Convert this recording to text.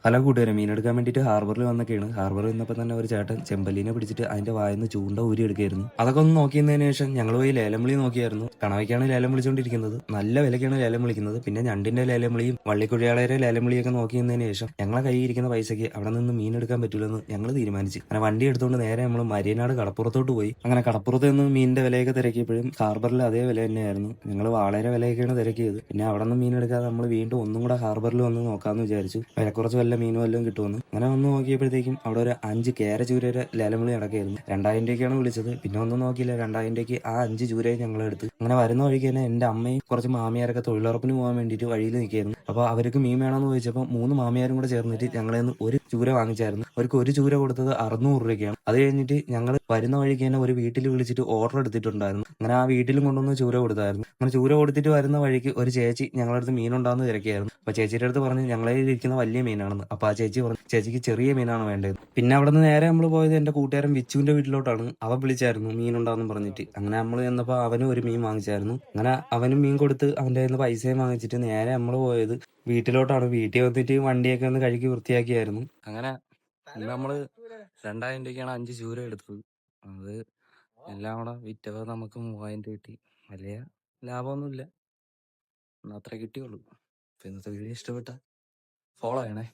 Hello കൂട്ടുകാരെ, മീനെടുക്കാൻ വേണ്ടിയിട്ട് ഹാർബറിൽ വന്നൊക്കെയാണ്. ഹാർബറിൽ വന്നപ്പോൾ തന്നെ ഒരു ചേട്ടൻ ചെമ്പല്ലിനെ പിടിച്ചിട്ട് അതിന്റെ വായിന്ന് ചൂണ്ട ഊരി എടുക്കുകയായിരുന്നു. അതൊക്കെ ഒന്ന് നോക്കിയതിന് ശേഷം ഞങ്ങൾ പോയി ലേലം വിളി നോക്കിയായിരുന്നു. കണവയ്ക്കാണ് ലേലം വിളിച്ചുകൊണ്ടിരിക്കുന്നത്. നല്ല വിലയ്ക്കാണ് ലേലം വിളിക്കുന്നത്. പിന്നെ ഞണ്ടിന്റെ ലേലം വിളിയും വള്ളിക്കുഴിയാളരെ ലേലം വിളിയൊക്കെ നോക്കിയതിന് ശേഷം ഞങ്ങളെ കയ്യിൽ ഇരിക്കുന്ന പൈസയ്ക്ക് അവിടെ നിന്ന് മീൻ എടുക്കാൻ പറ്റില്ലെന്ന് ഞങ്ങൾ തീരുമാനിച്ചു. അങ്ങനെ വണ്ടി എടുത്തുകൊണ്ട് നേരെ നമ്മൾ മരിയനാട് കടപ്പുറത്തോട്ട് പോയി. അങ്ങനെ കടപ്പുറത്ത് നിന്ന് മീനിന്റെ വിലയൊക്കെ തിരക്കിയപ്പോഴും ഹാർബറിൽ അതേ വില തന്നെയായിരുന്നു. ഞങ്ങൾ വളരെ വിലയൊക്കെയാണ് തിരക്കിയത്. പിന്നെ അവിടെ നിന്ന് മീൻ എടുക്കാതെ നമ്മൾ വീണ്ടും ഒന്നും കൂടെ ഹാർബറിൽ വന്ന് നോക്കാമെന്ന് വിചാരിച്ചു. വില കുറച്ച് വല്ല മീനും വല്ലതും കിട്ടുമെന്ന്. അങ്ങനെ വന്ന് നോക്കിയപ്പോഴത്തേക്കും അവിടെ ഒരു 5 കേര ചൂരയുടെ ലേലം വിളി നടക്കുകയായിരുന്നു. 2000 രൂപയ്ക്കാണ് വിളിച്ചത്. പിന്നെ ഒന്നും നോക്കിയില്ല, 2000 രൂപയ്ക്ക് ആ 5 ചൂരയും ഞങ്ങൾ എടുത്ത്. അങ്ങനെ വരുന്ന വഴിക്ക് തന്നെ എൻ്റെ അമ്മയും കുറച്ച് മാമിയാരൊക്കെ തൊഴിലുറപ്പിന് പോകാൻ വേണ്ടിയിട്ട് വഴിയിൽ നിൽക്കുകയായിരുന്നു. അപ്പോൾ അവർക്ക് മീൻ വേണമെന്ന് ചോദിച്ചപ്പോൾ 3 മാമിയാരും കൂടെ ചേർന്നിട്ട് ഞങ്ങളെ നിന്ന് ഒരു ചൂര വാങ്ങിച്ചായിരുന്നു. അവർക്ക് ഒരു ചൂര കൊടുത്തത് 600 രൂപയ്ക്കാണ്. അത് കഴിഞ്ഞിട്ട് ഞങ്ങൾ വരുന്ന വഴിക്ക് തന്നെ ഒരു വീട്ടിൽ വിളിച്ചിട്ട് ഓർഡർ എടുത്തിട്ടുണ്ടായിരുന്നു. അങ്ങനെ ആ വീട്ടിലും കൊണ്ടുവന്ന് ചൂര കൊടുത്തായിരുന്നു. അങ്ങനെ ചൂര കൊടുത്തിട്ട് വരുന്ന വഴിക്ക് ഒരു ചേച്ചി ഞങ്ങളുടെ അടുത്ത് മീനുണ്ടാകുന്ന തിരക്കിയായിരുന്നു. അപ്പൊ ചേച്ചിയുടെ അടുത്ത് പറഞ്ഞ് ഞങ്ങളെ ഇരിക്കുന്ന വലിയ മീനാണെന്ന്. അപ്പൊ ആ ചേച്ചി പറഞ്ഞു ചേച്ചിക്ക് ചെറിയ മീനാണ് വേണ്ടത്. പിന്നെ അവിടെ നിന്ന് നേരെ നമ്മൾ പോയത് എന്റെ കൂട്ടുകാരൻ വിച്ചുവിന്റെ വീട്ടിലോട്ടാണ്. അവൻ വിളിച്ചായിരുന്നു മീനുണ്ടാന്ന് പറഞ്ഞിട്ട്. അങ്ങനെ നമ്മൾ ചെന്നപ്പോ അവനും ഒരു മീൻ വാങ്ങിച്ചായിരുന്നു. അങ്ങനെ അവനും മീൻ കൊടുത്ത് അവന്റെ കയ്യിൽ നിന്ന് പൈസയും വാങ്ങിച്ചിട്ട് നേരെ നമ്മൾ പോയത് വീട്ടിലോട്ടാണ്. വീട്ടിൽ വന്നിട്ട് വണ്ടിയൊക്കെ ഒന്ന് കഴുകി വൃത്തിയാക്കിയായിരുന്നു. അങ്ങനെ ഇന്ന് നമ്മള് 2000 രൂപയ്ക്കാണ് 5 ചൂര എടുത്തത്. അത് എല്ലാം കൂടെ വിറ്റപ്പോൾ നമുക്ക് 3000 രൂപ കിട്ടി. വലിയ ലാഭമൊന്നുമില്ല, അത്രേ കിട്ടിയുള്ളൂ. ഇന്നത്തെ വീഡിയോ ഇഷ്ടപ്പെട്ട ഫോളോ ചെയ്യണേ.